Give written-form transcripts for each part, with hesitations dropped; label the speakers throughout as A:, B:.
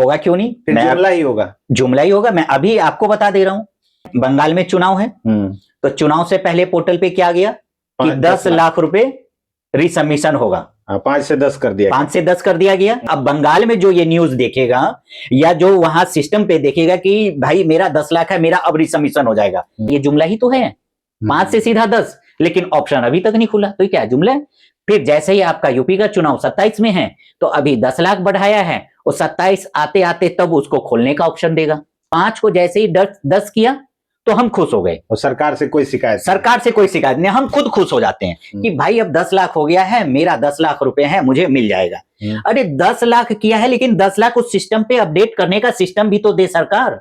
A: होगा क्यों नहीं,
B: जुमला ही होगा।
A: जुमला ही होगा। मैं अभी आपको बता दे रहा हूं, बंगाल में चुनाव है, तो चुनाव से पहले पोर्टल पे क्या गया कि 10 लाख रुपए रिसबमिशन होगा।
B: 5 से 10 कर दिया,
A: 5 से 10 कर दिया गया। अब बंगाल में जो ये न्यूज देखेगा या जो वहां सिस्टम पे देखेगा कि भाई मेरा 10 लाख है, मेरा अब रिसबमिशन हो जाएगा, ये जुमला ही तो है। 5 से सीधा 10, लेकिन ऑप्शन अभी तक नहीं खुला, तो क्या जुमला है। फिर जैसे ही आपका यूपी का चुनाव 27 में है, तो अभी 10 लाख बढ़ाया है, और 27 आते आते तब उसको खोलने का ऑप्शन देगा। 5 को जैसे ही 10 किया तो हम खुश हो गए,
B: और सरकार से कोई शिकायत
A: नहीं, हम खुद खुश हो जाते हैं कि भाई अब 10 लाख हो गया है, मेरा 10 लाख रुपए है, मुझे मिल जाएगा। अरे 10 लाख किया है, लेकिन 10 लाख उस सिस्टम पे अपडेट करने का सिस्टम भी तो दे सरकार।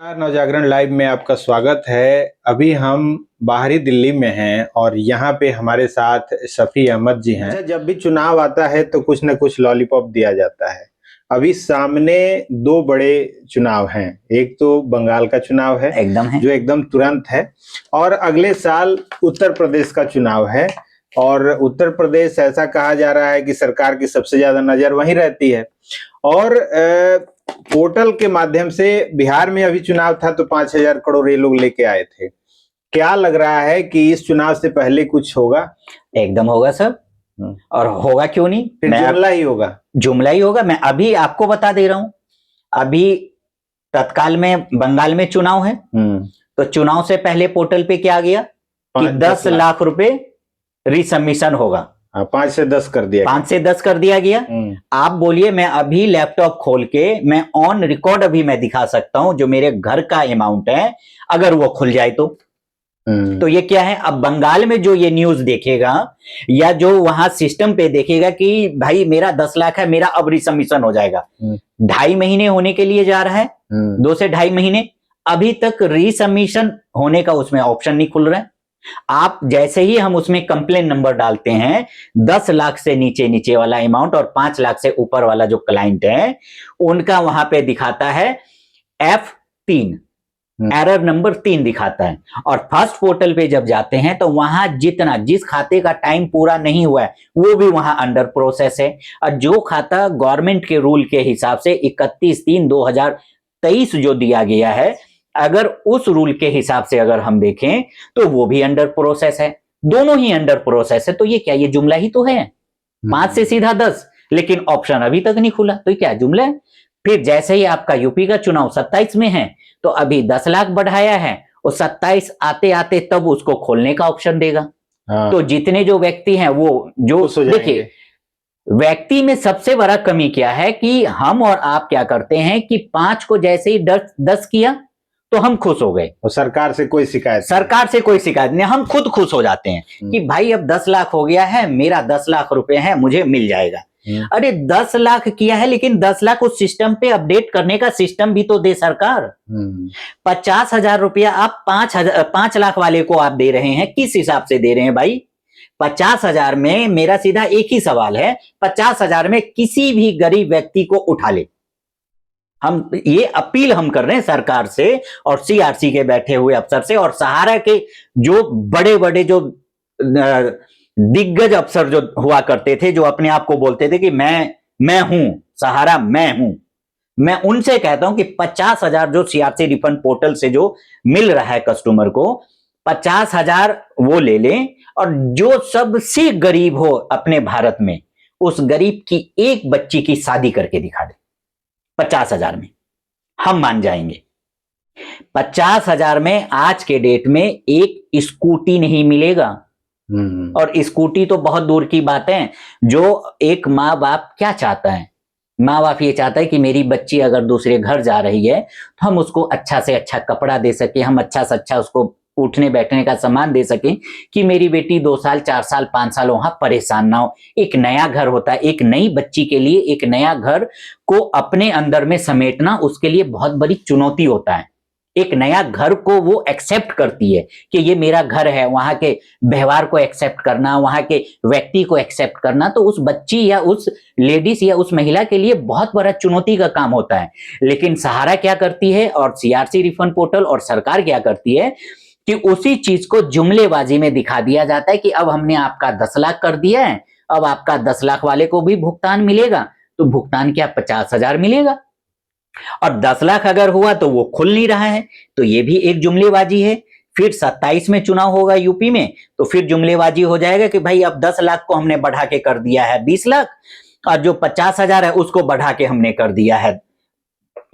B: नवजागरण लाइव में आपका स्वागत है। अभी हम बाहरी दिल्ली में हैं और यहाँ पे हमारे साथ शफी अहमद जी हैं। जब भी चुनाव आता है तो कुछ न कुछ लॉलीपॉप दिया जाता है। अभी सामने 2 बड़े चुनाव हैं, एक तो बंगाल का चुनाव है जो एकदम तुरंत है, और अगले साल उत्तर प्रदेश का चुनाव है। और उत्तर प्रदेश ऐसा कहा जा रहा है कि सरकार की सबसे ज्यादा नजर वहीं रहती है। और पोर्टल के माध्यम से बिहार में अभी चुनाव था तो 5,000 करोड़ ये लोग लेके आए थे। क्या लग रहा है कि इस चुनाव से पहले कुछ होगा?
A: एकदम होगा सर, और होगा क्यों नहीं,
B: फिर जुमला ही होगा।
A: मैं अभी आपको बता दे रहा हूं, अभी तत्काल में बंगाल में चुनाव है, तो चुनाव से पहले पोर्टल पे क्या गया कि 10 लाख रुपए रिसबमिशन होगा।
B: 5 से 10 कर दिया,
A: 5 से 10 कर दिया गया। आप बोलिए, मैं अभी लैपटॉप खोल के मैं ऑन रिकॉर्ड अभी मैं दिखा सकता हूं जो मेरे घर का अमाउंट है, अगर वो खुल जाए तो ये क्या है। अब बंगाल में जो ये न्यूज देखेगा या जो वहां सिस्टम पे देखेगा कि भाई मेरा 10 लाख है, मेरा अब रिसबमिशन हो जाएगा, 2.5 महीने होने के लिए जा रहा है, 2 से 2.5 महीने, अभी तक रिसबमिशन होने का उसमें ऑप्शन नहीं खुल रहा है। आप जैसे ही हम उसमें कंप्लेन नंबर डालते हैं, 10 लाख से नीचे नीचे वाला अमाउंट और 5 लाख से ऊपर वाला जो क्लाइंट है उनका वहां पे दिखाता है F3, एरर नंबर 3 दिखाता है। और फर्स्ट पोर्टल पे जब जाते हैं तो वहां जिस खाते का टाइम पूरा नहीं हुआ है वो भी वहां अंडर प्रोसेस है, और जो खाता गवर्नमेंट के रूल के हिसाब से 31/3/2023 जो दिया गया है, अगर उस रूल के हिसाब से अगर हम देखें तो वो भी अंडर प्रोसेस है, दोनों ही अंडर प्रोसेस है। तो ये क्या, ये जुमला ही तो है। 5 से सीधा 10, लेकिन ऑप्शन अभी तक नहीं खुला, तो क्या जुमला है। फिर जैसे ही आपका यूपी का चुनाव 27 में है, तो अभी 10 लाख बढ़ाया है, और 27 आते आते तब उसको खोलने का ऑप्शन देगा। तो जितने जो व्यक्ति हैं वो जो देखिए, व्यक्ति में सबसे बड़ा कमी क्या है कि हम और आप क्या करते हैं कि 5 को जैसे ही 10 किया तो हम खुश हो गए,
B: और सरकार से कोई शिकायत
A: नहीं, हम खुद खुश हो जाते हैं कि भाई अब 10 लाख हो गया है, मेरा 10 लाख रुपए है, मुझे मिल जाएगा। अरे 10 लाख किया है, लेकिन 10 लाख उस सिस्टम पे अपडेट करने का सिस्टम भी तो दे सरकार। 50,000 रुपया आप 5 लाख वाले को आप दे रहे हैं, किस हिसाब से दे रहे हैं भाई। 50,000 में मेरा सीधा एक ही सवाल है, 50,000 में किसी भी गरीब व्यक्ति को उठा ले। हम ये अपील हम कर रहे हैं सरकार से और सीआरसी के बैठे हुए अफसर से, और सहारा के जो बड़े बड़े जो दिग्गज अफसर जो हुआ करते थे, जो अपने आप को बोलते थे कि मैं हूं सहारा, मैं हूं, मैं उनसे कहता हूं कि 50,000 जो सीआरसी रिफंड पोर्टल से जो मिल रहा है कस्टमर को, 50,000 वो ले लें, और जो सबसे गरीब हो अपने भारत में, उस गरीब की एक बच्ची की शादी करके दिखा दे 50,000 में, हम मान जाएंगे। 50,000 में आज के डेट में एक स्कूटी नहीं मिलेगा, और स्कूटी तो बहुत दूर की बात है। जो एक माँ बाप क्या चाहता है, माँ बाप ये चाहता है कि मेरी बच्ची अगर दूसरे घर जा रही है तो हम उसको अच्छा से अच्छा कपड़ा दे सके, हम अच्छा से अच्छा उसको उठने बैठने का सामान दे सके, कि मेरी बेटी 2 साल 4 साल 5 साल वहां परेशान ना हो। एक नया घर होता है, एक नई बच्ची के लिए एक नया घर को अपने अंदर में समेटना उसके लिए बहुत बड़ी चुनौती होता है। एक नया घर को वो एक्सेप्ट करती है कि ये मेरा घर है, वहां के व्यवहार को एक्सेप्ट करना, वहां के व्यक्ति को एक्सेप्ट करना, तो उस बच्ची या उस लेडीज या उस महिला के लिए बहुत बड़ा चुनौती का काम होता है। लेकिन सहारा क्या करती है, और सीआरसी रिफंड पोर्टल और सरकार क्या करती है कि उसी चीज को जुमलेबाजी में दिखा दिया जाता है कि अब हमने आपका 10 लाख कर दिया है, अब आपका 10 लाख वाले को भी भुगतान मिलेगा, तो भुगतान क्या 50,000 मिलेगा, और 10 लाख अगर हुआ तो वो खुल नहीं रहा है, तो ये भी एक जुमलेबाजी है। फिर 27 में चुनाव होगा यूपी में, तो फिर जुमलेबाजी हो जाएगा कि भाई अब 10 लाख को हमने बढ़ा के कर दिया है 20 लाख, और जो 50,000 है उसको बढ़ा के हमने कर दिया है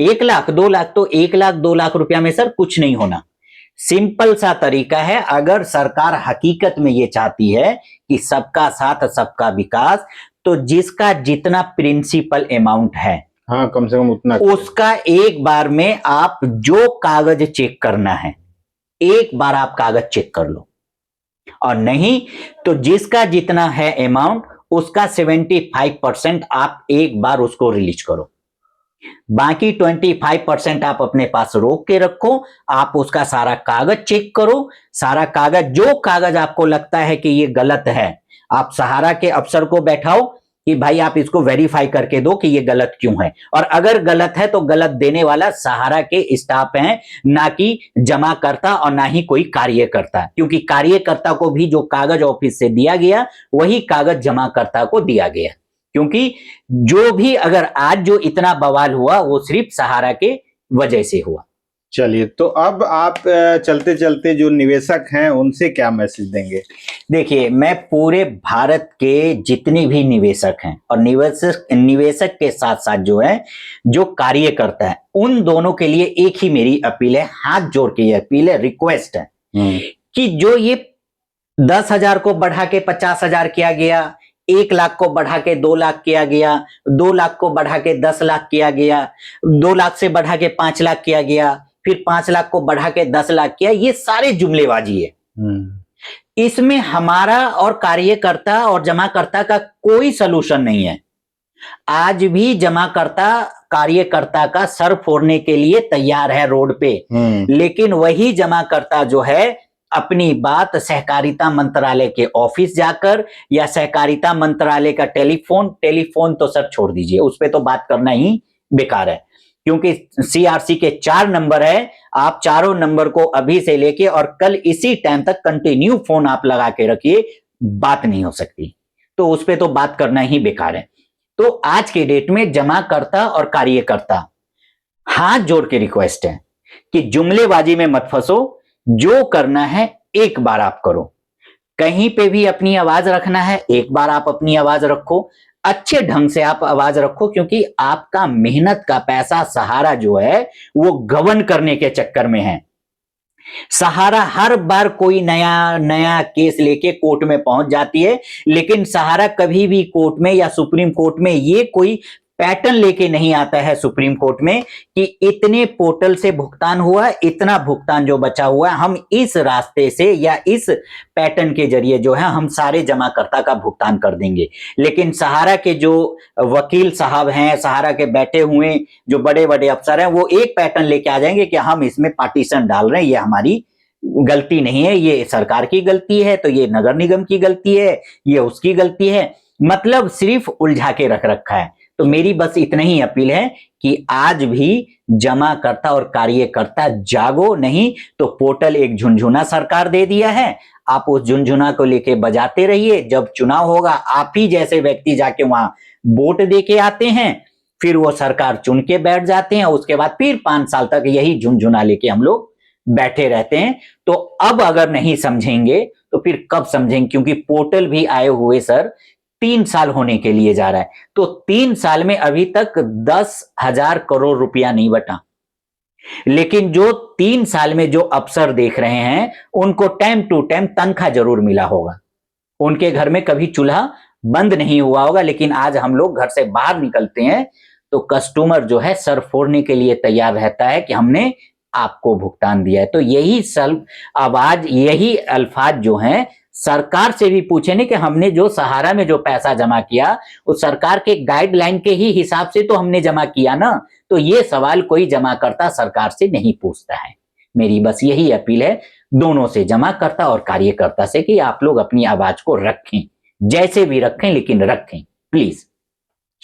A: 1 लाख 2 लाख। तो 1 लाख 2 लाख रुपया में सर कुछ नहीं होना। सिंपल सा तरीका है, अगर सरकार हकीकत में ये चाहती है कि सबका साथ सबका विकास, तो जिसका जितना प्रिंसिपल अमाउंट है,
B: हाँ, कम से कम उतना
A: उसका एक बार में आप जो कागज चेक करना है, एक बार आप कागज चेक कर लो, और नहीं तो जिसका जितना है अमाउंट उसका 75% आप एक बार उसको रिलीज करो, बाकी 25% आप अपने पास रोक के रखो। आप उसका सारा कागज चेक करो, सारा कागज, जो कागज आपको लगता है कि ये गलत है, आप सहारा के अफसर को बैठाओ कि भाई आप इसको वेरीफाई करके दो कि ये गलत क्यों है, और अगर गलत है तो गलत देने वाला सहारा के स्टाफ हैं, ना कि जमाकर्ता और ना ही कोई कार्यकर्ता, क्योंकि कार्यकर्ता को भी जो कागज ऑफिस से दिया गया वही कागज जमाकर्ता को दिया गया, क्योंकि जो भी अगर आज जो इतना बवाल हुआ वो सिर्फ सहारा के वजह से हुआ।
B: चलिए, तो अब आप चलते चलते जो निवेशक हैं उनसे क्या मैसेज देंगे?
A: देखिए, मैं पूरे भारत के जितने भी निवेशक हैं और निवेशक के साथ साथ जो है जो कार्यकर्ता है, उन दोनों के लिए एक ही मेरी अपील है, हाथ जोड़ के ये अपील है, रिक्वेस्ट है कि जो ये 10,000 को बढ़ा के 50,000 किया गया, 1 लाख को बढ़ा के 2 लाख किया गया, 2 लाख को बढ़ा के 10 लाख किया गया, 2 लाख से बढ़ा के 5 लाख किया गया, फिर 5 लाख को बढ़ा के 10 लाख किया, ये सारे जुमलेबाजी है। इसमें हमारा और कार्यकर्ता और जमाकर्ता का कोई सलूशन नहीं है। आज भी जमाकर्ता कार्यकर्ता का सर फोड़ने के लिए तैयार है रोड पे, लेकिन वही जमाकर्ता जो है अपनी बात सहकारिता मंत्रालय के ऑफिस जाकर या सहकारिता मंत्रालय का टेलीफोन तो सर छोड़ दीजिए, उस पर तो बात करना ही बेकार है, क्योंकि सीआरसी के 4 नंबर है, आप चारों नंबर को अभी से लेके और कल इसी टाइम तक कंटिन्यू फोन आप लगा के रखिए, बात नहीं हो सकती, तो उस पर तो बात करना ही बेकार है। तो आज के डेट में जमाकर्ता और कार्यकर्ता हाथ जोड़ के रिक्वेस्ट है कि जुमलेबाजी में मत फंसो, जो करना है एक बार आप करो, कहीं पे भी अपनी आवाज रखना है एक बार आप अपनी आवाज रखो, अच्छे ढंग से आप आवाज रखो, क्योंकि आपका मेहनत का पैसा सहारा जो है वो गबन करने के चक्कर में है। सहारा हर बार कोई नया नया केस लेके कोर्ट में पहुंच जाती है, लेकिन सहारा कभी भी कोर्ट में या सुप्रीम कोर्ट में ये कोई पैटर्न लेके नहीं आता है सुप्रीम कोर्ट में कि इतने पोर्टल से भुगतान हुआ, इतना भुगतान जो बचा हुआ है हम इस रास्ते से या इस पैटर्न के जरिए जो है हम सारे जमाकर्ता का भुगतान कर देंगे। लेकिन सहारा के जो वकील साहब हैं, सहारा के बैठे हुए जो बड़े बड़े अफसर हैं, वो एक पैटर्न लेके आ जाएंगे कि हम इसमें पार्टीशन डाल रहे हैं, ये हमारी गलती नहीं है, ये सरकार की गलती है, तो ये नगर निगम की गलती है, ये उसकी गलती है, मतलब सिर्फ उलझा के रख रखा है। तो मेरी बस इतना ही अपील है कि आज भी जमाकर्ता और कार्यकर्ता जागो, नहीं तो पोर्टल एक झुनझुना सरकार दे दिया है, आप उस झुनझुना को लेके बजाते रहिए, जब चुनाव होगा आप ही जैसे व्यक्ति जाके वहां वोट दे के आते हैं, फिर वो सरकार चुन के बैठ जाते हैं, उसके बाद फिर 5 साल तक यही झुनझुना लेके हम लोग बैठे रहते हैं। तो अब अगर नहीं समझेंगे तो फिर कब समझेंगे, क्योंकि पोर्टल भी आए हुए सर 3 साल होने के लिए जा रहा है, तो 3 साल में अभी तक 10,000 करोड़ रुपया नहीं बटा, लेकिन जो 3 साल में जो अफसर देख रहे हैं उनको टाइम टू टाइम तनख्वाह जरूर मिला होगा, उनके घर में कभी चूल्हा बंद नहीं हुआ होगा, लेकिन आज हम लोग घर से बाहर निकलते हैं तो कस्टमर जो है सर फोड़ने के लिए तैयार रहता है कि हमने आपको भुगतान दिया है। तो यही आवाज, यही अल्फाज जो हैं सरकार से भी पूछे नहीं कि हमने जो सहारा में जो पैसा जमा किया उस सरकार के गाइडलाइन के ही हिसाब से तो हमने जमा किया ना, तो ये सवाल कोई जमाकर्ता सरकार से नहीं पूछता है। मेरी बस यही अपील है दोनों से, जमाकर्ता और कार्यकर्ता से, कि आप लोग अपनी आवाज को रखें, जैसे भी रखें लेकिन रखें प्लीज।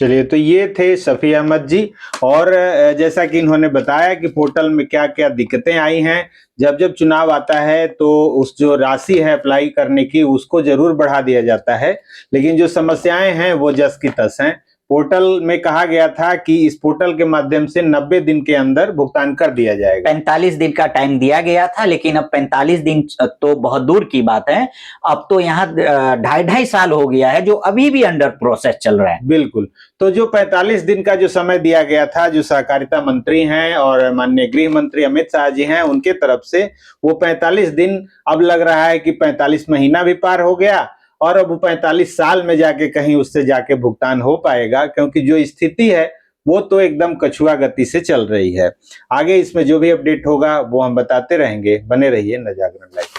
B: चलिए, तो ये थे सफी अहमद जी। और जैसा कि इन्होंने बताया कि पोर्टल में क्या क्या दिक्कतें आई हैं, जब जब चुनाव आता है तो उस जो राशि है अप्लाई करने की उसको जरूर बढ़ा दिया जाता है, लेकिन जो समस्याएं हैं वो जस की तस हैं। पोर्टल में कहा गया था कि इस पोर्टल के माध्यम से 90 दिन के अंदर भुगतान कर दिया जाएगा।
A: 45 दिन का टाइम दिया गया था, लेकिन अब 45 दिन तो बहुत दूर की बात है। अब तो यहाँ 2.5 साल हो गया है, जो अभी भी अंडर प्रोसेस चल रहा है।
B: बिल्कुल। तो जो 45 दिन का जो समय दिया गया था, जो सहकारिता मंत्री हैं और माननीय गृह मंत्री अमित शाह जी हैं, उनके तरफ से वो 45 दिन अब लग रहा है कि 45 महीना भी पार हो गया, और अब 45 साल में जाके कहीं उससे जाके भुगतान हो पाएगा, क्योंकि जो स्थिति है वो तो एकदम कछुआ गति से चल रही है। आगे इसमें जो भी अपडेट होगा वो हम बताते रहेंगे। बने रहिए नवजागरण लाइव।